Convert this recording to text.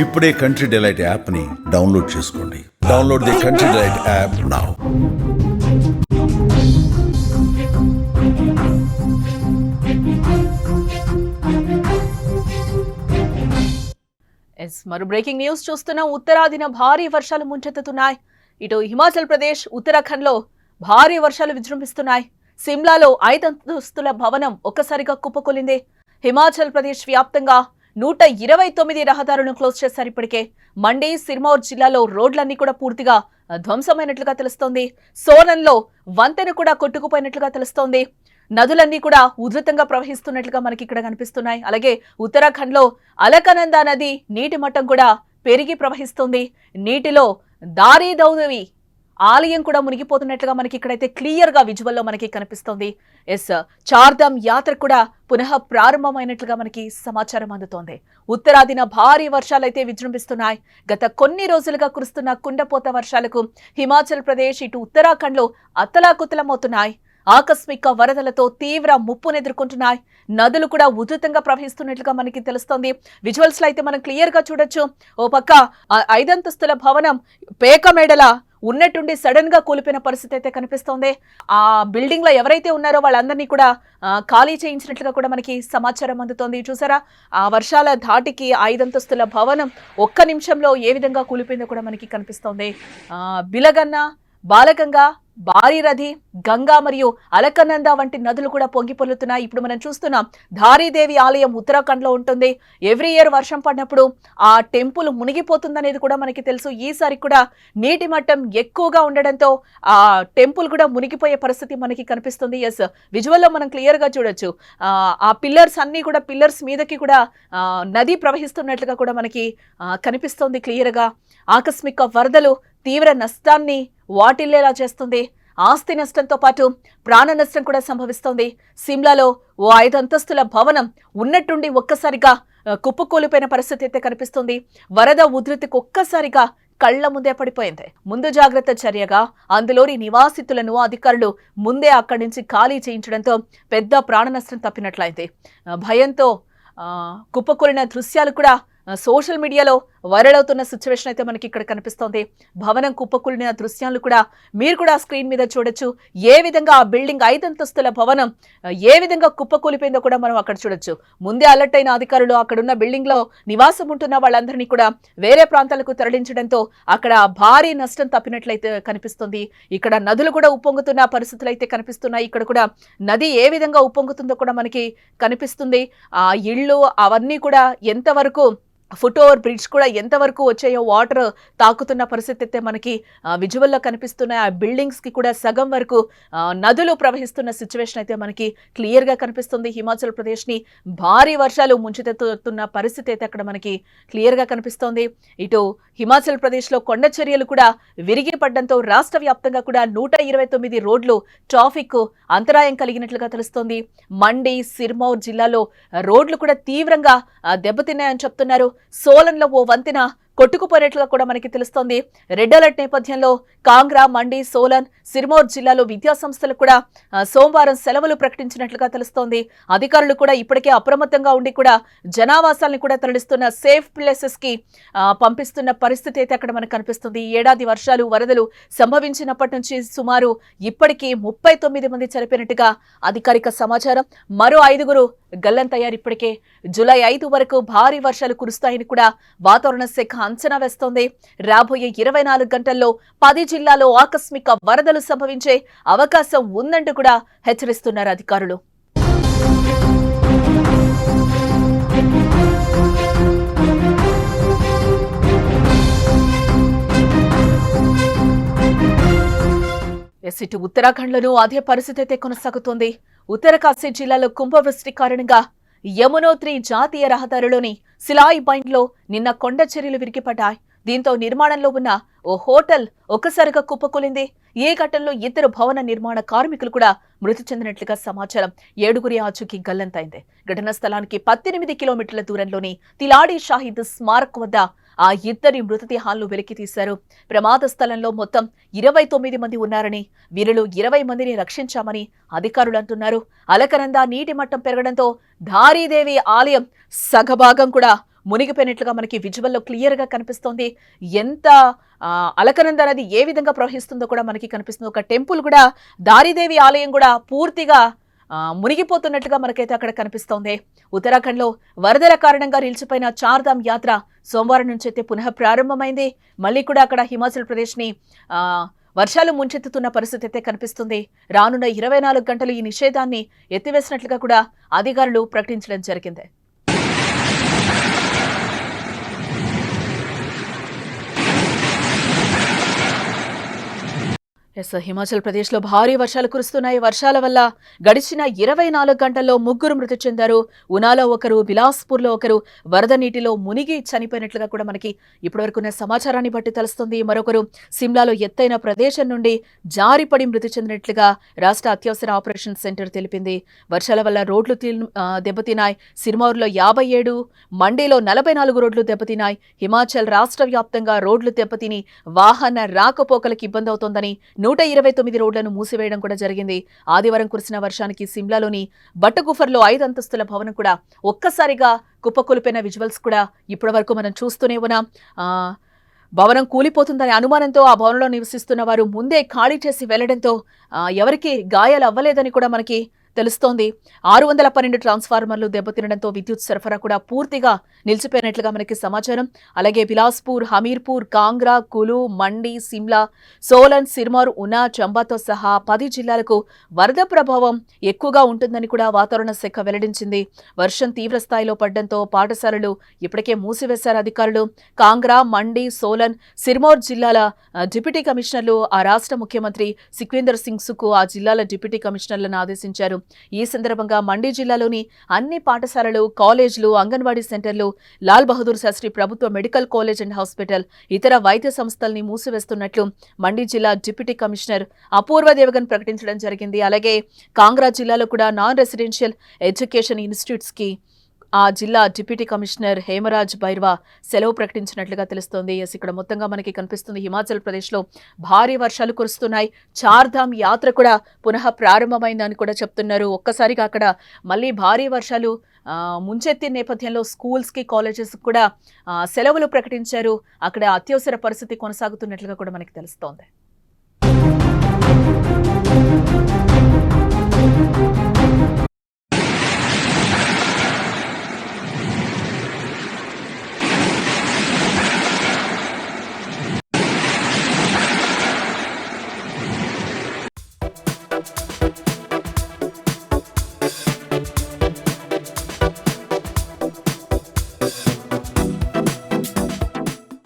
ఇప్పుడే country delight యాప్ని download చేసుకోండి. Download the country delight app now. మరో బ్రేకింగ్ న్యూస్ చూస్తున్నాం. ఉత్తరాదిన భారీ వర్షాలు ముంచెత్తుతున్నాయి. ఇటు హిమాచల్ ప్రదేశ్, ఉత్తరాఖండ్ లో భారీ వర్షాలు విజృంభిస్తున్నాయి. సిమ్లాలో 5 అంతస్తుల భవనం ఒక్కసారిగా కుప్పకూలింది. హిమాచల్ ప్రదేశ్ వ్యాప్తంగా 129 రహదారులను క్లోజ్ చేశారు. ఇప్పటికే మండి, సిర్మౌర్ జిల్లాలో రోడ్లన్నీ కూడా పూర్తిగా ధ్వంసమైనట్లుగా తెలుస్తోంది. సోలన్లో వంతెన కూడా కొట్టుకుపోయినట్లుగా తెలుస్తోంది. నదులన్నీ కూడా ఉధృతంగా ప్రవహిస్తున్నట్లుగా మనకి ఇక్కడ కనిపిస్తున్నాయి. అలాగే ఉత్తరాఖండ్ లో అలకనందా నది నీటి మట్టం కూడా పెరిగి ప్రవహిస్తుంది. నీటిలో దారీ దౌదవి ఆలయం కూడా మునిగిపోతున్నట్లుగా మనకి ఇక్కడైతే క్లియర్ గా విజువల్ లో మనకి కనిపిస్తోంది. చార్ధామ్ యాత్ర కూడా పునః ప్రారంభమైనట్లుగా మనకి సమాచారం అందుతోంది. ఉత్తరాదిన భారీ వర్షాలైతే విజృంభిస్తున్నాయి. గత కొన్ని రోజులుగా కురుస్తున్న కుండపోత వర్షాలకు హిమాచల్ ప్రదేశ్, ఇటు ఉత్తరాఖండ్ లో అతలాకుతలమవుతున్నాయి. ఆకస్మిక వరదలతో తీవ్ర ముప్పును ఎదుర్కొంటున్నాయి. నదులు కూడా ఉధృతంగా ప్రవహిస్తున్నట్లుగా మనకి తెలుస్తోంది. విజువల్స్ లో అయితే మనం క్లియర్ గా చూడొచ్చు. ఓ పక్క 5 అంతస్తుల భవనం పేక మేడల ఉన్నట్టుండి సడన్ గా కూలిపోయిన పరిస్థితి అయితే కనిపిస్తోంది. ఆ బిల్డింగ్ లో ఎవరైతే ఉన్నారో వాళ్ళందరినీ కూడా ఖాళీ చేయించినట్లుగా కూడా మనకి సమాచారం అందుతోంది. చూసారా, ఆ వర్షాల ధాటికి 5 అంతస్తుల భవనం ఒక్క నిమిషంలో ఏ విధంగా కూలిపోయిందో కూడా మనకి కనిపిస్తోంది. బిలగన్న, బాలగంగా, భారీరథి, గంగా మరియు అలకనంద వంటి నదులు కూడా పొంగి పొర్లుతున్నాయి. ఇప్పుడు మనం చూస్తున్నాం ధారీదేవి ఆలయం ఉత్తరాఖండ్ లో ఉంటుంది. ఎవ్రీ ఇయర్ వర్షం పడినప్పుడు ఆ టెంపుల్ మునిగిపోతుందనేది కూడా మనకి తెలుసు. ఈసారి కూడా నీటి మట్టం ఎక్కువగా ఉండడంతో ఆ టెంపుల్ కూడా మునిగిపోయే పరిస్థితి మనకి కనిపిస్తుంది. విజువల్లో మనం క్లియర్ గా చూడొచ్చు. ఆ పిల్లర్స్ అన్ని కూడా, పిల్లర్స్ మీదకి కూడా నది ప్రవహిస్తున్నట్లుగా కూడా మనకి కనిపిస్తోంది క్లియర్ గా. ఆకస్మిక వరదలు తీవ్ర నష్టాన్ని వాటిల్లేలా చేస్తుంది. ఆస్తి నష్టంతో పాటు ప్రాణ నష్టం కూడా సంభవిస్తోంది. సిమ్లాలో ఓ 5 అంతస్తుల భవనం ఉన్నట్టుండి ఒక్కసారిగా కుప్పకూలిపోయిన పరిస్థితి అయితే కనిపిస్తుంది. వరద ఉధృతికి ఒక్కసారిగా కళ్ల ముందే పడిపోయింది. ముందు జాగ్రత్త చర్యగా అందులోని నివాసితులను అధికారులు ముందే అక్కడి నుంచి ఖాళీ చేయించడంతో పెద్ద ప్రాణ నష్టం తప్పినట్లయింది. భయంతో కుప్పకూలిన దృశ్యాలు కూడా సోషల్ మీడియాలో వైరల్ అవుతున్న సిచ్యువేషన్ అయితే మనకి ఇక్కడ కనిపిస్తోంది. భవనం కుప్పకూలిన దృశ్యాలు కూడా మీరు కూడా స్క్రీన్ మీద చూడొచ్చు. ఏ విధంగా ఆ బిల్డింగ్ 5 అంతస్తుల భవనం ఏ విధంగా కుప్పకూలిపోయిందో కూడా మనం అక్కడ చూడొచ్చు. ముందే అలర్ట్ అయిన అధికారులు అక్కడున్న బిల్డింగ్ లో నివాసం ఉంటున్న వాళ్ళందరినీ కూడా వేరే ప్రాంతాలకు తరలించడంతో అక్కడ భారీ నష్టం తప్పినట్లయితే కనిపిస్తుంది. ఇక్కడ నదులు కూడా ఉప్పొంగుతున్న పరిస్థితులు అయితే కనిపిస్తున్నాయి. ఇక్కడ కూడా నది ఏ విధంగా ఉప్పొంగుతుందో కూడా మనకి కనిపిస్తుంది. ఆ ఇళ్ళు అవన్నీ కూడా ఎంతవరకు, ఫుట్ ఓవర్ బ్రిడ్జ్ కూడా ఎంతవరకు వచ్చాయో వాటర్ తాకుతున్న పరిస్థితి అయితే మనకి విజువల్లో కనిపిస్తున్నాయి. ఆ బిల్డింగ్స్ కి కూడా సగం వరకు నదులు ప్రవహిస్తున్న సిచ్యువేషన్ అయితే మనకి క్లియర్ గా కనిపిస్తుంది. హిమాచల్ ప్రదేశ్ ని భారీ వర్షాలు ముంచెత్తుతున్న పరిస్థితి అయితే అక్కడ మనకి క్లియర్ గా కనిపిస్తోంది. ఇటు హిమాచల్ ప్రదేశ్ లో కొండ చర్యలు కూడా విరిగి పడడంతో రాష్ట్ర వ్యాప్తంగా కూడా 129 రోడ్లు ట్రాఫిక్ అంతరాయం కలిగినట్లుగా తెలుస్తోంది. మండి, సిర్మౌర్ జిల్లాలో రోడ్లు కూడా తీవ్రంగా దెబ్బతిన్నాయని చెప్తున్నారు. సోలన్లో ఓ వంతెన కొట్టుకుపోయినట్లుగా కూడా మనకి తెలుస్తోంది. రెడ్ అలర్ట్ నేపథ్యంలో కాంగ్రా, మండి, సోలన్, సిర్మౌర్ జిల్లాలో విద్యాసంస్థలు కూడా సోమవారం సెలవులు ప్రకటించినట్లుగా తెలుస్తోంది. అధికారులు కూడా ఇప్పటికే అప్రమత్తంగా ఉండి కూడా జనావాసాలను కూడా తరలిస్తున్న సేఫ్ ప్లేసెస్ కి పంపిస్తున్న పరిస్థితి అయితే అక్కడ మనకు కనిపిస్తుంది. ఈ ఏడాది వర్షాలు, వరదలు సంభవించినప్పటి నుంచి సుమారు ఇప్పటికీ 39 మంది చనిపోయినట్టుగా అధికారిక సమాచారం. మరో 5 గల్లంతయ్యారు. ఇప్పటికే జూలై 5 వరకు భారీ వర్షాలు కురుస్తాయని కూడా వాతావరణ శాఖ అంచనా వేస్తోంది. రాబోయే 24 గంటల్లో 10 జిల్లాల్లో ఆకస్మిక వరదలు సంభవించే అవకాశం ఉందంటూ కూడా హెచ్చరిస్తున్నారు అధికారులు. ఇటు ఉత్తరాఖండ్లోనూ అదే పరిస్థితి అయితే కొనసాగుతోంది. ఉత్తరకాశీ జిల్లాలో కుంభవృష్టి కారణంగా యమునోత్రి జాతీయ రహదారిలోని సిలాయి బైండ్లో నిన్న కొండ చర్యలు విరిగిపడ్డాయి. దీంతో నిర్మాణంలో ఉన్న ఓ హోటల్ ఒక్కసారిగా కుప్పకూలింది. ఈ ఘటనలో 2 భవన నిర్మాణ కార్మికులు కూడా మృతి చెందినట్లుగా సమాచారం. 7 ఆచూకీ గల్లంతైంది. ఘటనా స్థలానికి 18 కిలోమీటర్ల దూరంలోని తిలాడి షాహిద్ స్మారక్ వద్ద ఆ 2 మృతదేహాలను వెలికి తీశారు. ప్రమాద స్థలంలో మొత్తం 29 మంది ఉన్నారని, వీరిలో 20 మందిని రక్షించామని అధికారులు అంటున్నారు. అలకనంద నీటి మట్టం పెరగడంతో ధారీదేవి ఆలయం సగభాగం కూడా మునిగిపోయినట్లుగా మనకి విజువల్లో క్లియర్ గా కనిపిస్తోంది. ఎంత అలకనంద నది ఏ విధంగా ప్రవహిస్తుందో కూడా మనకి కనిపిస్తుంది. ఒక టెంపుల్ కూడా, దారిదేవి ఆలయం కూడా పూర్తిగా మునిగిపోతున్నట్లుగా మనకైతే అక్కడ కనిపిస్తోంది. ఉత్తరాఖండ్ లో వరదల కారణంగా నిలిచిపోయిన చార్ధామ్ యాత్ర సోమవారం నుంచి అయితే పునః ప్రారంభమైంది. మళ్ళీ కూడా అక్కడ హిమాచల్ ప్రదేశ్ ని వర్షాలు ముంచెత్తుతున్న పరిస్థితి అయితే కనిపిస్తుంది. రానున్న 24 గంటలు ఈ నిషేధాన్ని ఎత్తివేసినట్లుగా కూడా అధికారులు ప్రకటించడం జరిగింది. హిమాచల్ ప్రదేశ్ లో భారీ వర్షాలు కురుస్తున్నాయి. వర్షాల వల్ల గడిచిన 24 గంటల్లో 3 మృతి చెందారు. ఉనాలో ఒకరు, బిలాస్పూర్ లో ఒకరు వరద నీటిలో మునిగి చనిపోయినట్లుగా కూడా మనకి ఇప్పటివరకున్న సమాచారాన్ని బట్టి తెలుస్తుంది. మరొకరు సిమ్లాలో ఎత్తైన ప్రదేశం నుండి జారిపడి మృతి చెందినట్లుగా రాష్ట్ర అత్యవసర ఆపరేషన్ సెంటర్ తెలిపింది. వర్షాల వల్ల రోడ్లు దెబ్బతిన్నాయి. సిర్మౌర్లో 57, మండీలో 44 రోడ్లు దెబ్బతిన్నాయి. హిమాచల్ రాష్ట్ర వ్యాప్తంగా రోడ్లు దెబ్బతిని వాహన రాకపోకలకు ఇబ్బంది అవుతోందని 129 రోడ్లను మూసివేయడం కూడా జరిగింది. ఆదివారం కురిసిన వర్షానికి సిమ్లాలోని బట్టగుఫర్లో 5 అంతస్తుల భవనం కూడా ఒక్కసారిగా కుప్పకూలిపోయిన విజువల్స్ కూడా ఇప్పటి వరకు మనం చూస్తూనే ఉన్నాం. భవనం కూలిపోతుందనే అనుమానంతో ఆ భవనంలో నివసిస్తున్న వారు ముందే ఖాళీ చేసి వెళ్లడంతో ఎవరికి గాయాలు అవ్వలేదని కూడా మనకి తెలుస్తోంది. 612 ట్రాన్స్ఫార్మర్లు దెబ్బతినడంతో విద్యుత్ సరఫరా కూడా పూర్తిగా నిలిచిపోయినట్లుగా మనకి సమాచారం. అలాగే బిలాస్పూర్, హమీర్పూర్, కాంగ్రా, కులు, మండి, సిమ్లా, సోలన్, సిర్మౌర్, ఉనా, చంబాతో సహా 10 జిల్లాలకు వరద ప్రభావం ఎక్కువగా ఉంటుందని కూడా వాతావరణ శాఖ వెల్లడించింది. వర్షం తీవ్ర స్థాయిలో పడడంతో పాఠశాలలు ఇప్పటికే మూసివేశారు అధికారులు. కాంగ్రా, మండి, సోలన్, సిర్మౌర్ జిల్లాల డిప్యూటీ కమిషనర్లు ఆ రాష్ట్ర ముఖ్యమంత్రి సుఖ్వీందర్ సింగ్ సుఖు ఆ జిల్లాల డిప్యూటీ కమిషనర్లను ఆదేశించారు. ఈ సందర్భంగా మండి జిల్లాలోని అన్ని పాఠశాలలు, కాలేజీలు, అంగన్వాడీ సెంటర్లు, లాల్ బహదూర్ శాస్త్రి ప్రభుత్వ మెడికల్ కాలేజ్ అండ్ హాస్పిటల్, ఇతర వైద్య సంస్థల్ని మూసివేస్తున్నట్లు మండి జిల్లా డిప్యూటీ కమిషనర్ అపూర్వ దేవగన్ ప్రకటించడం జరిగింది. అలాగే కాంగ్రా జిల్లాలో కూడా నాన్ రెసిడెన్షియల్ ఎడ్యుకేషన్ ఇన్స్టిట్యూట్స్ కి ఆ జిల్లా డిప్యూటీ కమిషనర్ హేమరాజ్ బైర్వా సెలవు ప్రకటించినట్లుగా తెలుస్తోంది. ఇక్కడ మొత్తంగా మనకి కనిపిస్తుంది హిమాచల్ ప్రదేశ్ లో భారీ వర్షాలు కురుస్తున్నాయి. చార్ధామ్ యాత్ర కూడా పునః ప్రారంభమైందని కూడా చెప్తున్నారు. ఒక్కసారిగా అక్కడ మళ్ళీ భారీ వర్షాలు ముంచెత్తిన నేపథ్యంలో స్కూల్స్ కి, కాలేజెస్ కూడా సెలవులు ప్రకటించారు. అక్కడ అత్యవసర పరిస్థితి కొనసాగుతున్నట్లుగా కూడా మనకి తెలుస్తోంది.